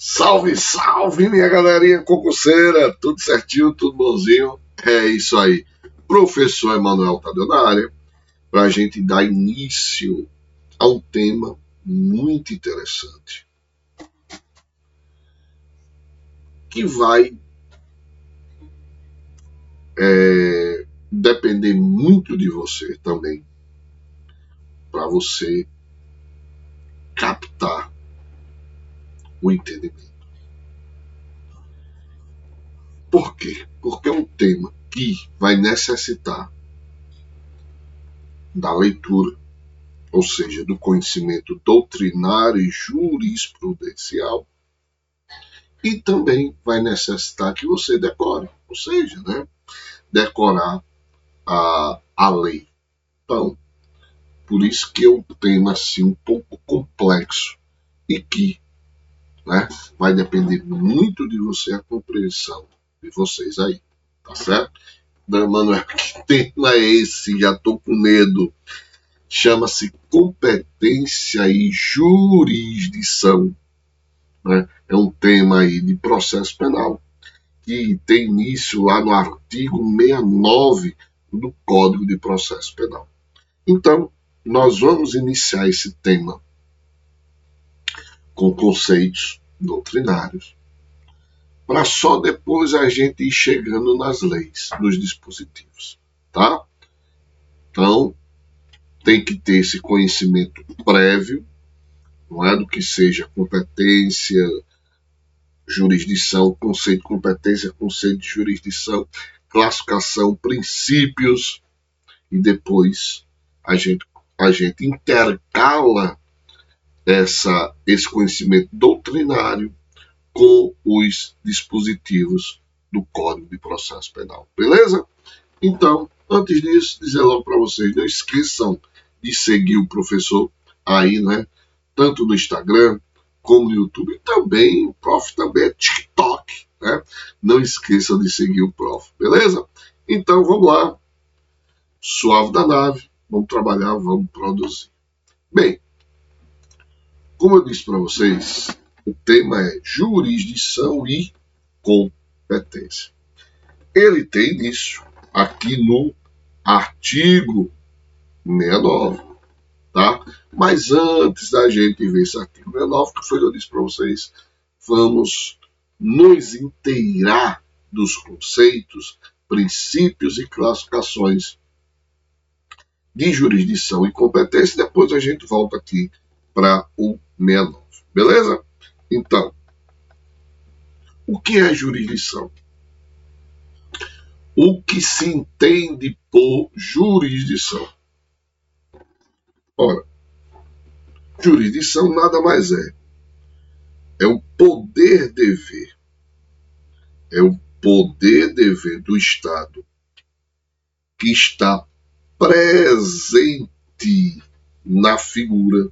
Salve, salve, minha galerinha concurseira, tudo certinho, tudo bonzinho? É isso aí, professor Emanuel Tadeu na área, para a gente dar início a um tema muito interessante, que vai depender muito de você também, para você captar o entendimento. Por quê? Porque é um tema que vai necessitar da leitura, ou seja, do conhecimento doutrinário e jurisprudencial, e também vai necessitar que você decore, ou seja, decorar a lei. Então, por isso que é um tema assim, um pouco complexo e que vai depender muito de você, a compreensão de vocês aí, tá certo? Manuel, que tema é esse? Já estou com medo. Chama-se competência e jurisdição. É um tema aí de processo penal que tem início lá no artigo 69 do Código de Processo Penal. Então, nós vamos iniciar esse tema com conceitos doutrinários, para só depois a gente ir chegando nas leis, nos dispositivos, tá? Então, tem que ter esse conhecimento prévio, não é, do que seja competência, jurisdição, conceito de competência, conceito de jurisdição, classificação, princípios, e depois a gente intercala esse conhecimento doutrinário com os dispositivos do Código de Processo Penal. Beleza? Então, antes disso, dizer logo para vocês, não esqueçam de seguir o professor aí, tanto no Instagram como no YouTube, e também, o prof também é TikTok, Não esqueçam de seguir o prof, beleza? Então, vamos lá, suave da nave, vamos trabalhar, vamos produzir. Bem, como eu disse para vocês, o tema é jurisdição e competência. Ele tem início aqui no artigo 69, tá? Mas antes da gente ver esse artigo 69, que foi o que eu disse para vocês, vamos nos inteirar dos conceitos, princípios e classificações de jurisdição e competência, e depois a gente volta aqui para o 69, beleza? Então, o que é jurisdição? O que se entende por jurisdição? Ora, jurisdição nada mais é o poder-dever. É o poder-dever do Estado que está presente na figura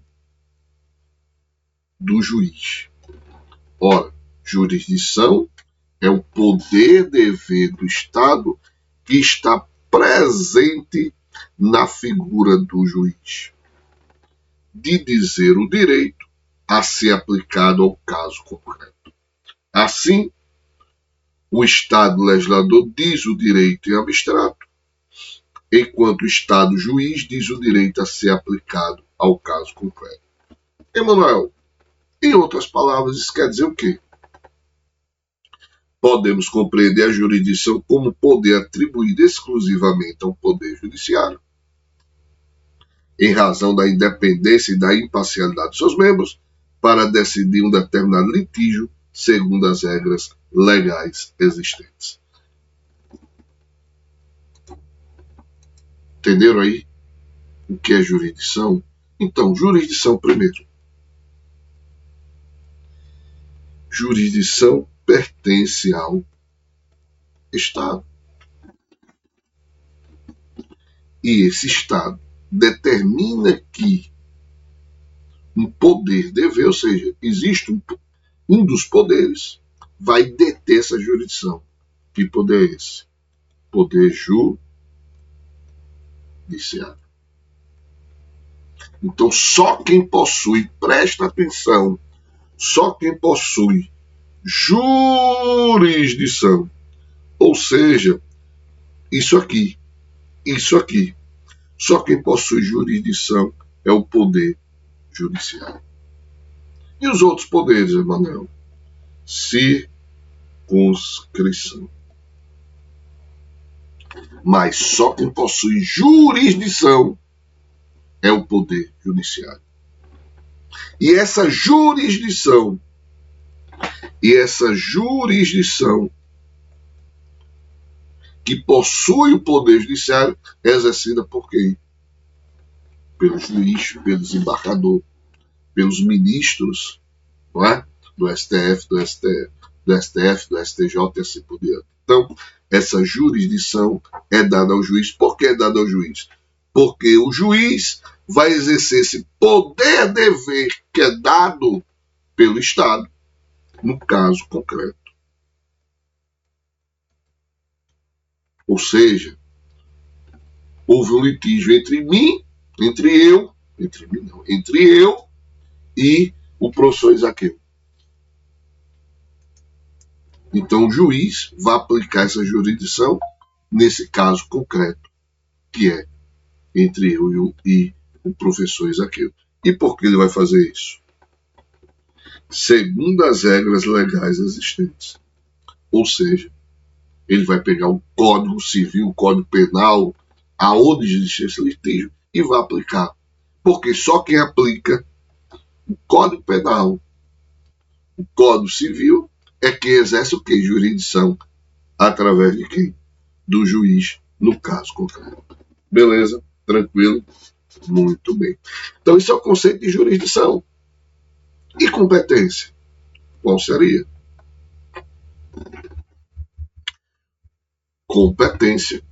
do juiz. Ora, jurisdição é o poder-dever do Estado que está presente na figura do juiz, de dizer o direito a ser aplicado ao caso concreto. Assim, o Estado legislador diz o direito em abstrato, enquanto o Estado juiz diz o direito a ser aplicado ao caso concreto. Emanuel, em outras palavras, isso quer dizer o quê? Podemos compreender a jurisdição como poder atribuído exclusivamente ao Poder Judiciário, em razão da independência e da imparcialidade de seus membros, para decidir um determinado litígio segundo as regras legais existentes. Entenderam aí o que é jurisdição? Então, jurisdição primeiro. Jurisdição pertence ao Estado. E esse Estado determina que um poder-dever, ou seja, existe um dos poderes, vai deter essa jurisdição. Que poder é esse? Poder judiciário. Então, só quem possui, presta atenção, só quem possui jurisdição. Ou seja, isso aqui. Só quem possui jurisdição é o poder judiciário. E os outros poderes, Emanuel? Circunscrição. Mas só quem possui jurisdição é o poder judiciário. E essa jurisdição que possui o poder judiciário é exercida por quem? Pelo juiz, pelo desembargador, pelos ministros, não é? Do STF, do STJ e assim por diante. Então, essa jurisdição é dada ao juiz. Por que é dada ao juiz? Porque o juiz vai exercer esse poder-dever que é dado pelo Estado, no caso concreto. Ou seja, houve um litígio entre eu e o professor Isaqueu. Então o juiz vai aplicar essa jurisdição nesse caso concreto, que é entre eu e o professor Isaqueu. E por que ele vai fazer isso? Segundo as regras legais existentes. Ou seja, ele vai pegar o Código Civil, o Código Penal, aonde existe esse litígio, e vai aplicar. Porque só quem aplica o Código Penal, o Código Civil, é quem exerce o quê? Jurisdição. Através de quem? Do juiz, no caso concreto. Beleza? Tranquilo? Muito bem. Então, isso é o conceito de jurisdição. E competência? Qual seria? Competência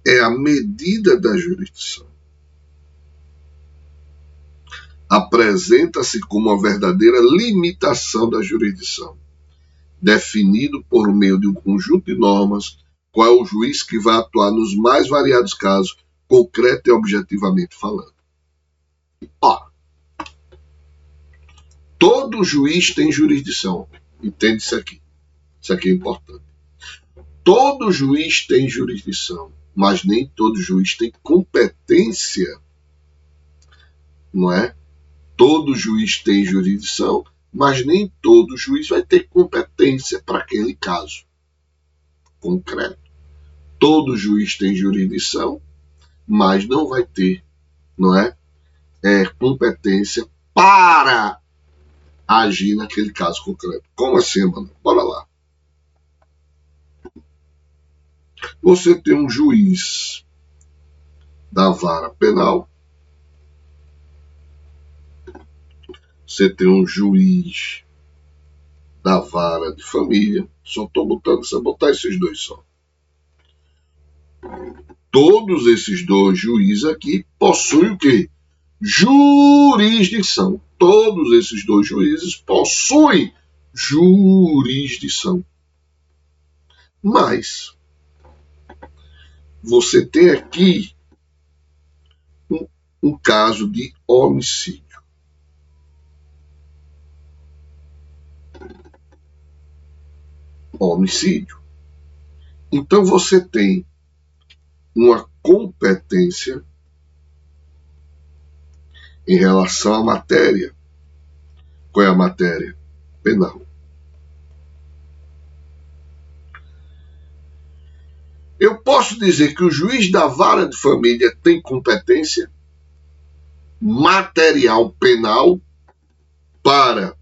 é a medida da jurisdição. Apresenta-se como uma verdadeira limitação da jurisdição, definido por meio de um conjunto de normas, qual é o juiz que vai atuar nos mais variados casos, concreto e objetivamente falando. Ora, todo juiz tem jurisdição. Entende isso aqui? Isso aqui é importante. Todo juiz tem jurisdição, mas nem todo juiz tem competência, não é? Todo juiz tem jurisdição, mas nem todo juiz vai ter competência para aquele caso concreto. Todo juiz tem jurisdição, mas não vai ter, não é, competência para agir naquele caso concreto. Como assim, mano? Bora lá. Você tem um juiz da vara penal, você tem um juiz da vara de família, só estou botando, você botar esses dois só. Todos esses dois juízes aqui possuem o quê? Jurisdição. Todos esses dois juízes possuem jurisdição. Mas você tem aqui um caso de homicídio. Então você tem uma competência em relação à matéria. Qual é a matéria? Penal. Eu posso dizer que o juiz da vara de família tem competência material penal para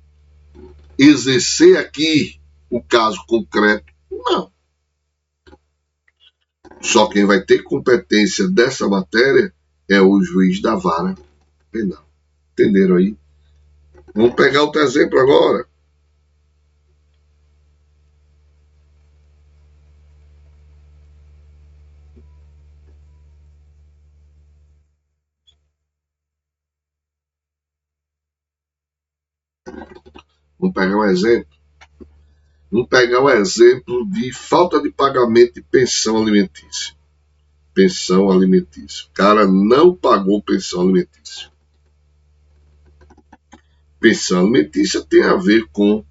exercer aqui o caso concreto? Não. Só quem vai ter competência dessa matéria é o juiz da vara penal. Entenderam aí? Vamos pegar outro exemplo agora. Vamos pegar um exemplo. Vamos pegar um exemplo de falta de pagamento de pensão alimentícia. Pensão alimentícia. O cara não pagou pensão alimentícia. Pensão alimentícia tem a ver com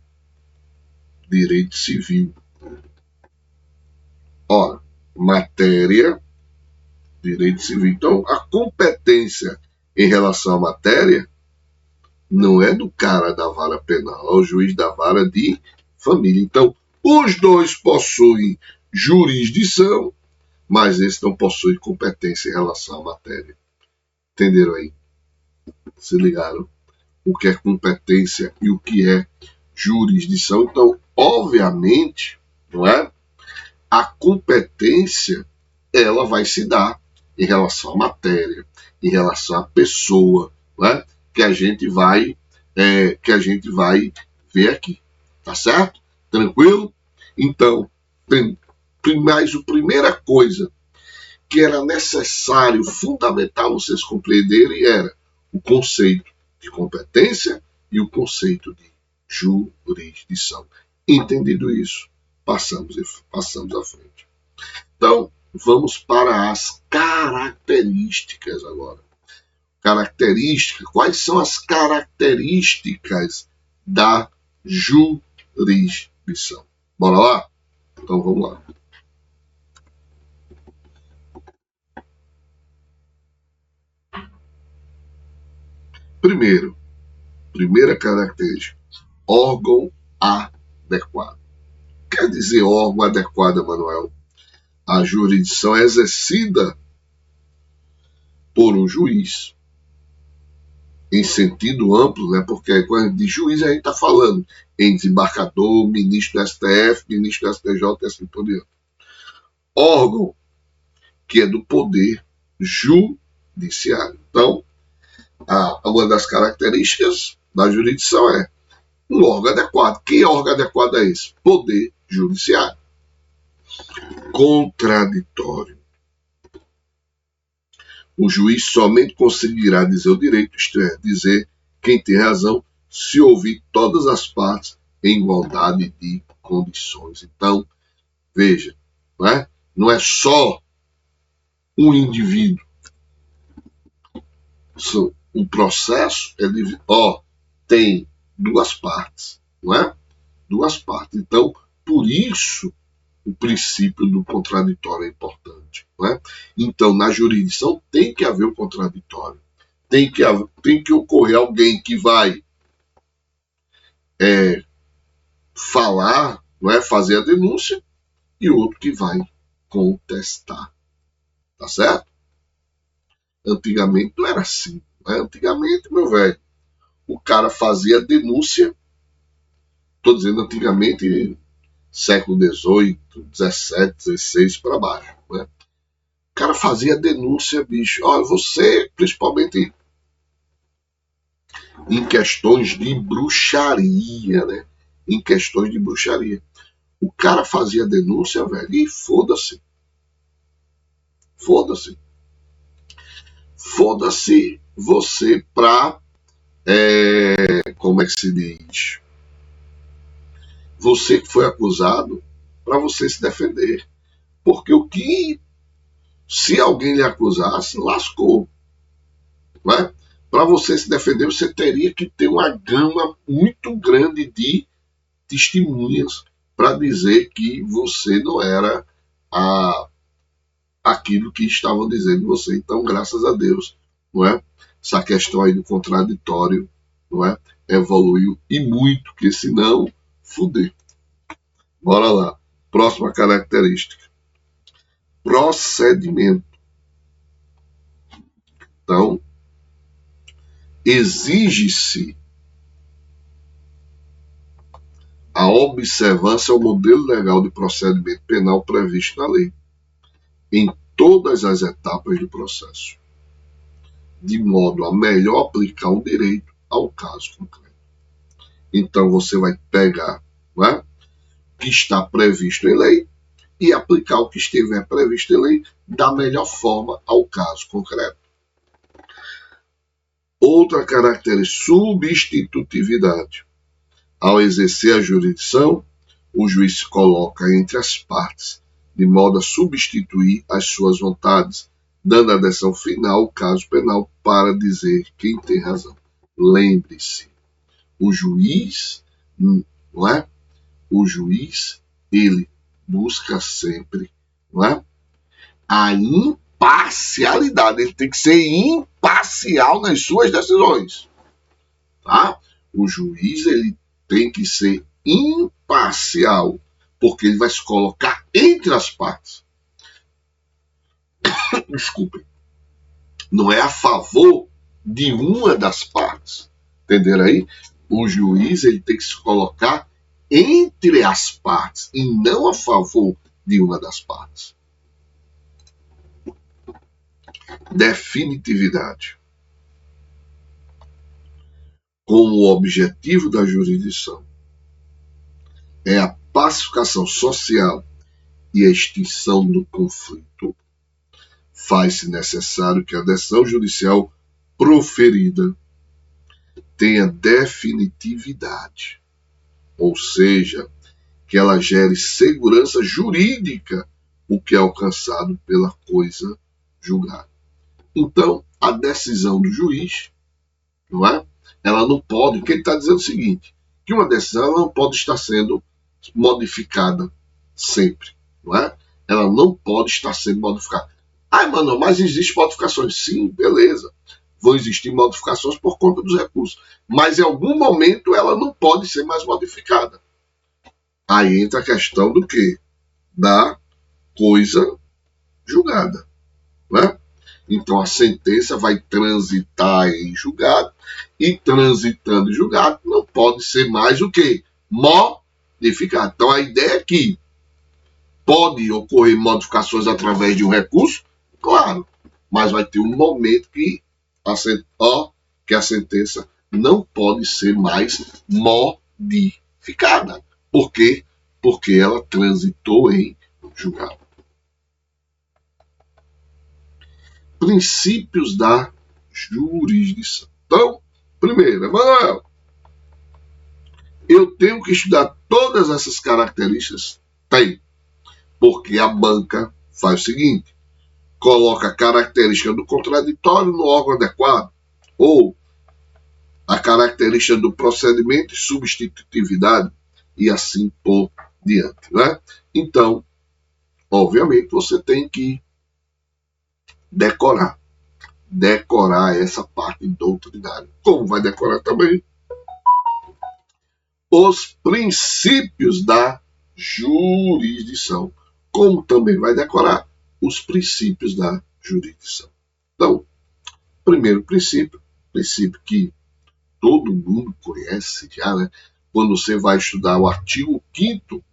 direito civil. Ora, matéria, direito civil. Então, a competência em relação à matéria não é do cara da vara penal, é o juiz da vara de família. Então, os dois possuem jurisdição, mas esse não possui competência em relação à matéria. Entenderam aí? Se ligaram? O que é competência e o que é jurisdição. Então, obviamente, não é? A competência, ela vai se dar em relação à matéria, em relação à pessoa, não é? que a gente vai ver aqui, tá certo? Tranquilo? Então, mas a primeira coisa que era necessário, fundamental vocês compreenderem era o conceito de competência e o conceito de jurisdição. Entendido isso, passamos à frente. Então, vamos para as características agora. Quais são as características da jurisdição? Bora lá? Então vamos lá. Primeira característica, órgão adequado. Quer dizer órgão adequado, Manuel? A jurisdição é exercida por um juiz, em sentido amplo, né? Porque quando de juiz a gente está falando em desembargador, ministro do STF, ministro do STJ e assim por diante. Órgão que é do poder judiciário. Então, uma das características da jurisdição é um órgão adequado. Que órgão adequado é esse? Poder judiciário. Contraditório. O juiz somente conseguirá dizer o direito, isto é, dizer quem tem razão, se ouvir todas as partes em igualdade de condições. Então, veja, não é só um indivíduo. Um processo tem duas partes, não é? Duas partes. Então, por isso, o princípio do contraditório é importante. Não é? Então, na jurisdição tem que haver o contraditório. Tem que ocorrer alguém que vai falar, não é? Fazer a denúncia, e outro que vai contestar. Tá certo? Antigamente não era assim. Não é? Antigamente, meu velho, o cara fazia a denúncia, estou dizendo antigamente, século XVIII, XVII, XVI para baixo. Né? O cara fazia denúncia, bicho. Olha, você, principalmente em questões de bruxaria, né? Em questões de bruxaria. O cara fazia denúncia, velho, e foda-se. Foda-se. Foda-se você pra... como é que se diz? Você que foi acusado, para você se defender. Porque se alguém lhe acusasse, lascou. Não é? Para você se defender, você teria que ter uma gama muito grande de testemunhas para dizer que você não era aquilo que estavam dizendo de você. Então, graças a Deus, não é? Essa questão aí do contraditório, não é? Evoluiu e muito, que senão, fuder. Bora lá. Próxima característica. Procedimento. Então, exige-se a observância ao modelo legal de procedimento penal previsto na lei, em todas as etapas do processo, de modo a melhor aplicar o direito ao caso concreto. Então, você vai pegar, não é, o que está previsto em lei e aplicar o que estiver previsto em lei da melhor forma ao caso concreto. Outra característica, substitutividade. Ao exercer a jurisdição, o juiz se coloca entre as partes, de modo a substituir as suas vontades, dando a decisão final ao caso penal para dizer quem tem razão. Lembre-se, O juiz, não é? O juiz, ele busca sempre, não é? A imparcialidade. Ele tem que ser imparcial nas suas decisões, tá? O juiz, ele tem que ser imparcial, porque ele vai se colocar entre as partes. Desculpem. Não é a favor de uma das partes. Entenderam aí? O juiz, ele tem que se colocar entre as partes e não a favor de uma das partes. Definitividade. Como o objetivo da jurisdição é a pacificação social e a extinção do conflito, faz-se necessário que a decisão judicial proferida tenha definitividade, ou seja, que ela gere segurança jurídica, o que é alcançado pela coisa julgada. Então, a decisão do juiz, não é? Ela não pode, porque ele está dizendo o seguinte, que uma decisão ela não pode estar sendo modificada sempre, não é? Ela não pode estar sendo modificada. Mano, mas existem modificações. Sim, beleza. Vão existir modificações por conta dos recursos. Mas em algum momento ela não pode ser mais modificada. Aí entra a questão do quê? Da coisa julgada, né? Então a sentença vai transitar em julgado e transitando em julgado não pode ser mais o quê? Modificado. Então a ideia é que pode ocorrer modificações através de um recurso, claro, mas vai ter um momento que a sentença não pode ser mais modificada. Por quê? Porque ela transitou em julgado. Princípios da jurisdição. Então, primeiro, Emanuel, eu tenho que estudar todas essas características? Tem. Porque a banca faz o seguinte, coloca a característica do contraditório no órgão adequado, ou a característica do procedimento e substitutividade, e assim por diante, né? Então, obviamente, você tem que decorar essa parte doutrinária. Como vai decorar também os princípios da jurisdição, como também vai decorar os princípios da jurisdição. Então, primeiro princípio que todo mundo conhece já, né? Quando você vai estudar o artigo 5º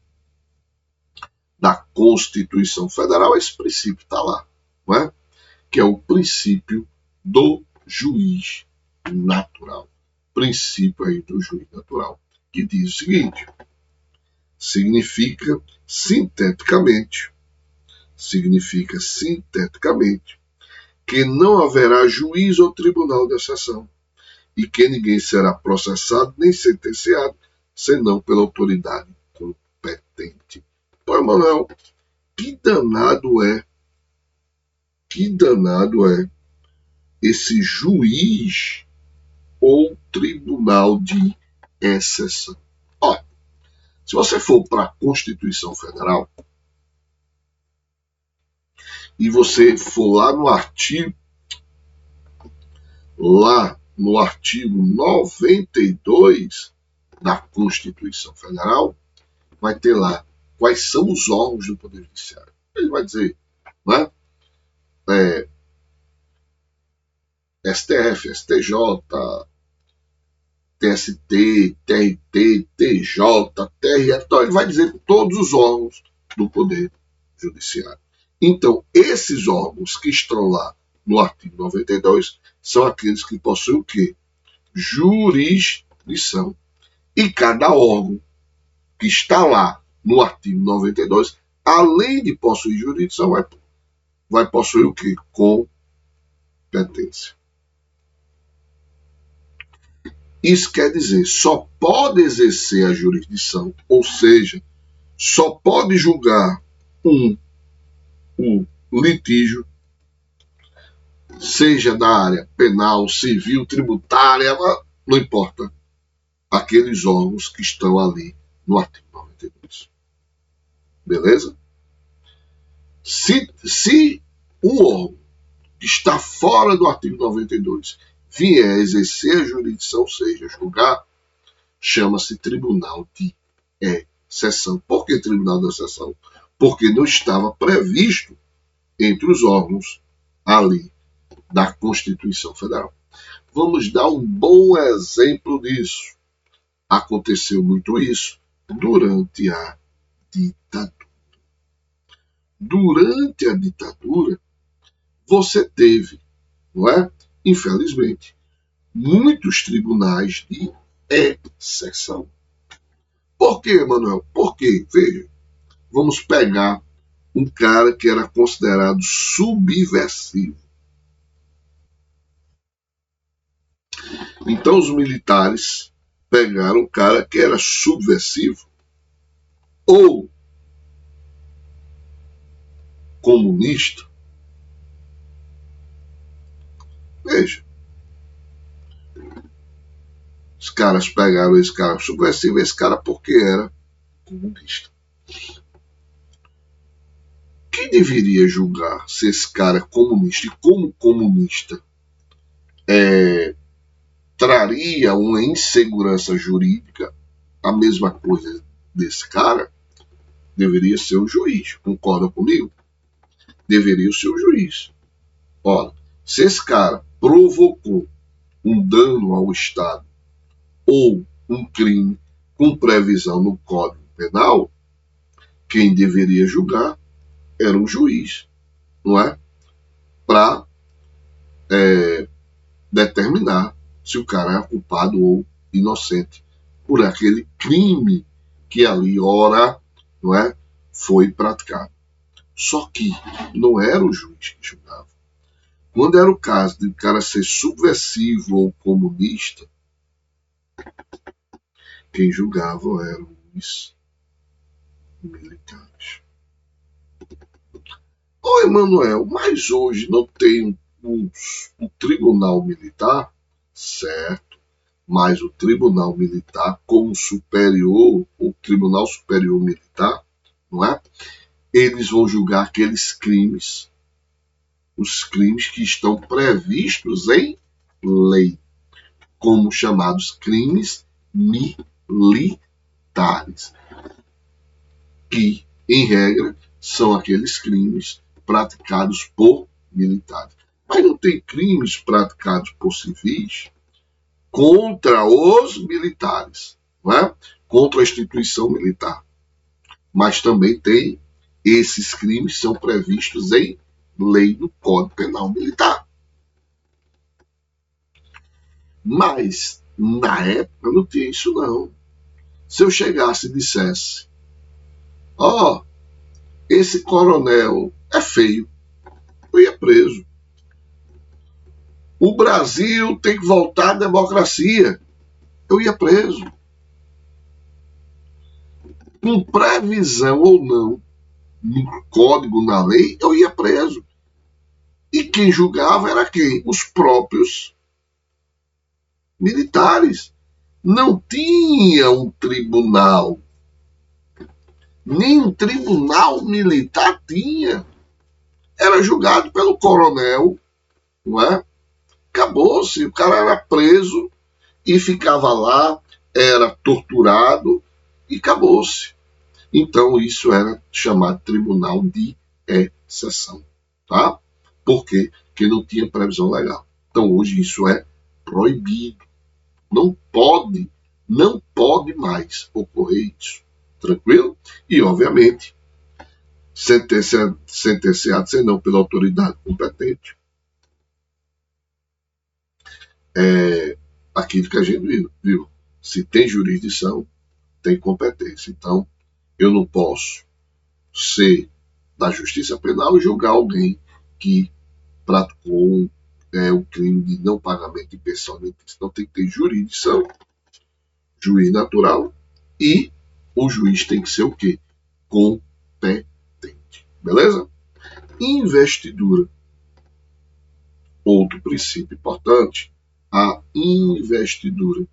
da Constituição Federal, esse princípio está lá, não é? Que é o princípio do juiz natural. Princípio aí do juiz natural, que diz o seguinte, significa sinteticamente que não haverá juiz ou tribunal de exceção e que ninguém será processado nem sentenciado senão pela autoridade competente. Pô, Emanuel, que danado é esse juiz ou tribunal de exceção? Ó, se você for para a Constituição Federal e você for lá no artigo 92 da Constituição Federal, vai ter lá quais são os órgãos do Poder Judiciário. Ele vai dizer, né? STF, STJ, TST, TRT, TJ, TRF, então ele vai dizer todos os órgãos do Poder Judiciário. Então, esses órgãos que estão lá no artigo 92 são aqueles que possuem o quê? Jurisdição. E cada órgão que está lá no artigo 92, além de possuir jurisdição, vai possuir o quê? Competência. Isso quer dizer, só pode exercer a jurisdição, ou seja, só pode julgar um litígio, seja da área penal, civil, tributária, não importa. aqueles órgãos que estão ali no artigo 92. Beleza? Se um órgão que está fora do artigo 92 vier a exercer a jurisdição, ou seja, julgar, chama-se tribunal de exceção. Por que tribunal de exceção? Porque não estava previsto entre os órgãos ali da Constituição Federal. Vamos dar um bom exemplo disso. Aconteceu muito isso durante a ditadura. Durante a ditadura, você teve, não é? Infelizmente, muitos tribunais de exceção. Por quê, Manuel? Porque, veja, vamos pegar um cara que era considerado subversivo. Então os militares pegaram um cara que era subversivo ou comunista. Veja, os caras pegaram esse cara subversivo, esse cara porque era comunista. Quem deveria julgar se esse cara é comunista e como comunista traria uma insegurança jurídica, a mesma coisa desse cara, deveria ser o juiz. Concorda comigo? Deveria ser o juiz. Ora, se esse cara provocou um dano ao Estado ou um crime com previsão no Código Penal, quem deveria julgar era um juiz, não é? Para determinar se o cara é culpado ou inocente por aquele crime que ali, ora, não é, foi praticado. Só que não era o juiz que julgava. Quando era o caso de o cara ser subversivo ou comunista, quem julgava eram os militares. Ô, Emanuel, mas hoje não tem um tribunal militar, certo? Mas o tribunal militar, como superior, o tribunal superior militar, não é? Eles vão julgar aqueles crimes, os crimes que estão previstos em lei, como chamados crimes militares, que, em regra, são aqueles crimes praticados por militares. Mas não tem crimes praticados por civis contra os militares, não é? Contra a instituição militar. Mas também tem esses crimes são previstos em lei do Código Penal Militar. Mas, na época, não tinha isso não. Se eu chegasse e dissesse, esse coronel é feio, eu ia preso. O Brasil tem que voltar à democracia, eu ia preso. Com previsão ou não, no código, na lei, eu ia preso. E quem julgava era quem? Os próprios militares. Não tinha um tribunal. Nem um tribunal militar tinha. Era julgado pelo coronel, não é? Acabou-se, o cara era preso e ficava lá, era torturado e acabou-se. Então isso era chamado tribunal de exceção, tá? Por quê? Porque não tinha previsão legal. Então hoje isso é proibido. Não pode mais ocorrer isso. Tranquilo? E obviamente, sentenciado senão pela autoridade competente. Aquilo que a gente viu. Se tem jurisdição, tem competência. Então, eu não posso ser da justiça penal e julgar alguém que praticou o crime de não pagamento de pensão alimentícia. Então, tem que ter jurisdição, juiz natural, e o juiz tem que ser o quê? Competente. Beleza? Investidura. Outro princípio importante, a investidura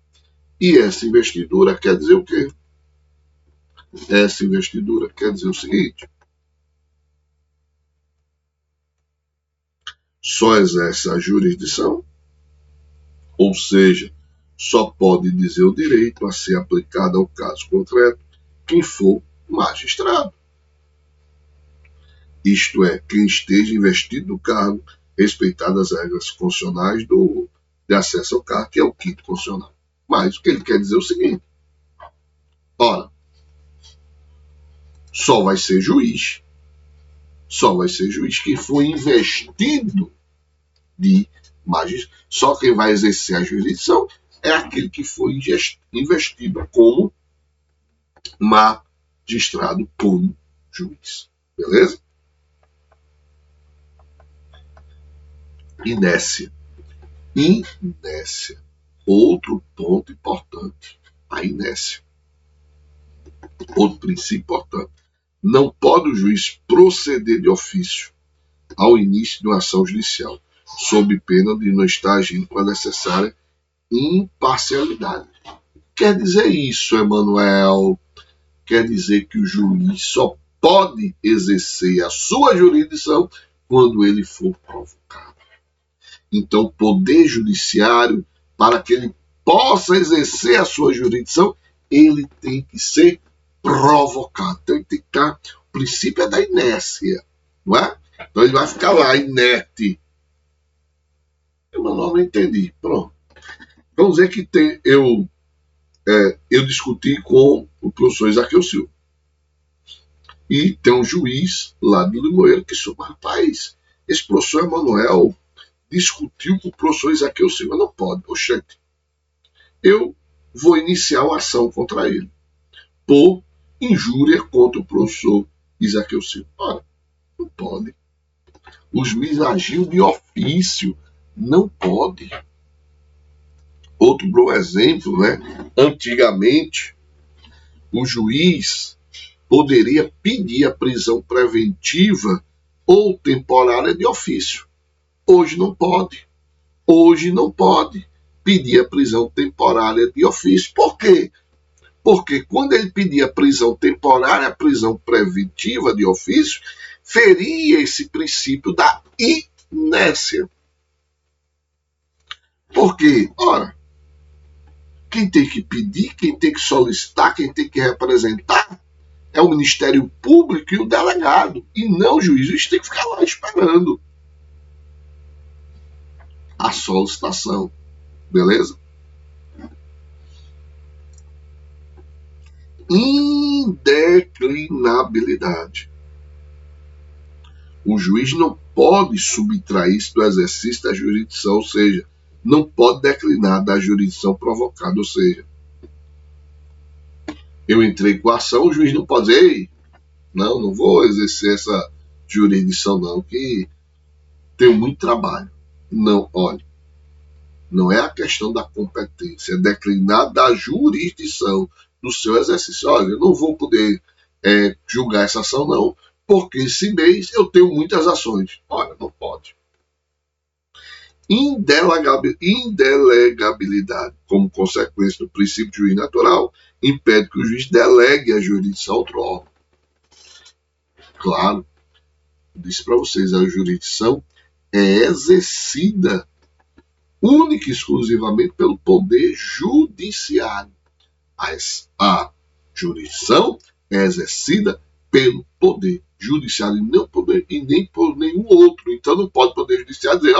E essa investidura quer dizer o quê? Essa investidura quer dizer o seguinte: só exerce a jurisdição, ou seja, só pode dizer o direito a ser aplicado ao caso concreto quem for magistrado. Isto é, quem esteja investido do cargo, respeitadas as regras constitucionais de acesso ao cargo, que é o quinto constitucional. Mas o que ele quer dizer é o seguinte: ora, só vai ser juiz quem for investido de magistrado. Só quem vai exercer a jurisdição é aquele que foi investido como magistrado, como juiz. Beleza? Inércia. Outro ponto importante. A inércia. Outro princípio importante. Não pode o juiz proceder de ofício ao início de uma ação judicial, sob pena de não estar agindo com a necessária imparcialidade. Quer dizer isso, Emanuel? Quer dizer que o juiz só pode exercer a sua jurisdição quando ele for provocado. Então, o poder judiciário, para que ele possa exercer a sua jurisdição, ele tem que ser provocado. Então, ele tem que estar. O princípio é da inércia, não é? Então, ele vai ficar lá, inerte. Eu não entendi. Pronto. Vamos dizer que eu discuti com o professor Isaqueu Silva. E tem um juiz lá de Limoeiro que disse: rapaz, esse professor Emanuel discutiu com o professor Isaqueu Silva. Não pode. Oxente, eu vou iniciar uma ação contra ele por injúria contra o professor Isaqueu Silva. Ora, não pode. Os juízes agiam de ofício. Não pode. Outro bom exemplo, né? Antigamente, o juiz poderia pedir a prisão preventiva ou temporária de ofício. Hoje não pode. Hoje não pode pedir a prisão temporária de ofício. Por quê? Porque quando ele pedia a prisão temporária, a prisão preventiva de ofício, feria esse princípio da inércia. Porque, ora, quem tem que pedir, quem tem que solicitar, quem tem que representar é o Ministério Público e o delegado, e não o juiz. O juiz tem que ficar lá esperando a solicitação. Beleza? Indeclinabilidade. O juiz não pode subtrair-se do exercício da jurisdição, ou seja, não pode declinar da jurisdição provocada, ou seja, eu entrei com a ação, o juiz não pode dizer: ei, não vou exercer essa jurisdição não, que tenho muito trabalho. Não, olha, não é a questão da competência, é declinar da jurisdição do seu exercício. Olha, eu não vou poder julgar essa ação não, porque esse mês eu tenho muitas ações. Olha, não pode. Indelegabilidade, como consequência do princípio de juiz natural, impede que o juiz delegue a jurisdição a outro órgão. Claro, disse para vocês, a jurisdição é exercida única e exclusivamente pelo poder judiciário. A jurisdição é exercida pelo poder judiciário e nem por nenhum outro. Então não pode o poder judiciário dizer: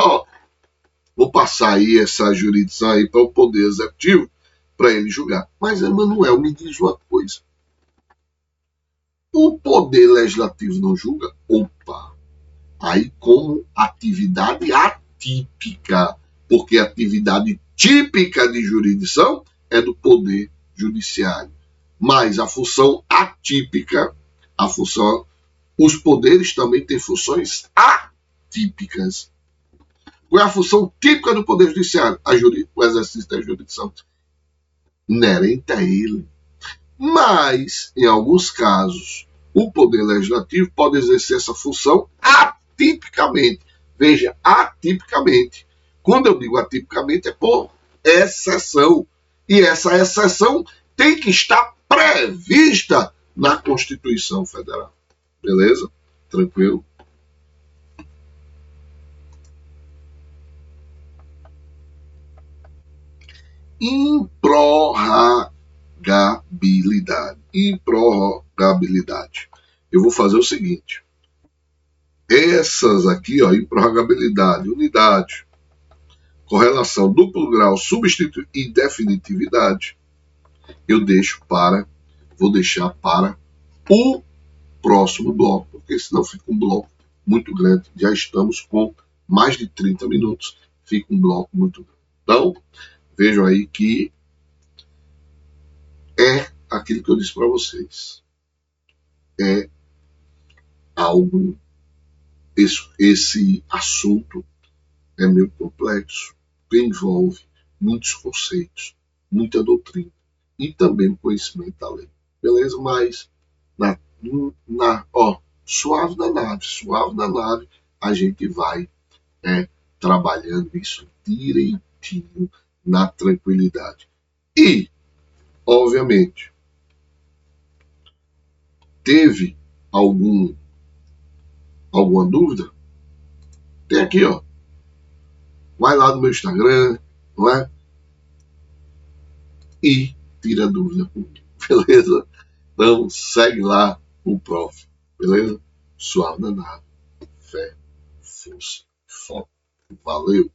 vou passar aí essa jurisdição aí para o poder executivo para ele julgar. Mas, Emanuel, me diz uma coisa. O poder legislativo não julga? Opa! Aí como atividade atípica, porque a atividade típica de jurisdição é do poder judiciário. Mas a função atípica, os poderes também têm funções atípicas. Qual é a função típica do poder judiciário? O exercício da jurisdição inerente a ele. Mas, em alguns casos, o poder legislativo pode exercer essa função atipicamente. Veja, atipicamente. Quando eu digo atipicamente, é por exceção. E essa exceção tem que estar prevista na Constituição Federal. Beleza? Tranquilo? Improrrogabilidade. Eu vou fazer o seguinte. Essas aqui, ó, improrrogabilidade, unidade, correlação, duplo grau, substituto e definitividade, vou deixar para o próximo bloco, porque senão fica um bloco muito grande. Já estamos com mais de 30 minutos, fica um bloco muito grande. Então, vejam aí que é aquilo que eu disse para vocês. É algo, esse assunto é meio complexo, que envolve muitos conceitos, muita doutrina e também o conhecimento da lei. Beleza? Mas suave na nave, a gente vai trabalhando isso direitinho, na tranquilidade. E, obviamente, teve alguma dúvida? Tem aqui, ó. Vai lá no meu Instagram, não é? E tira a dúvida comigo, beleza? Então, segue lá o prof, beleza? Suave na nave. Fé, força, foco. Valeu!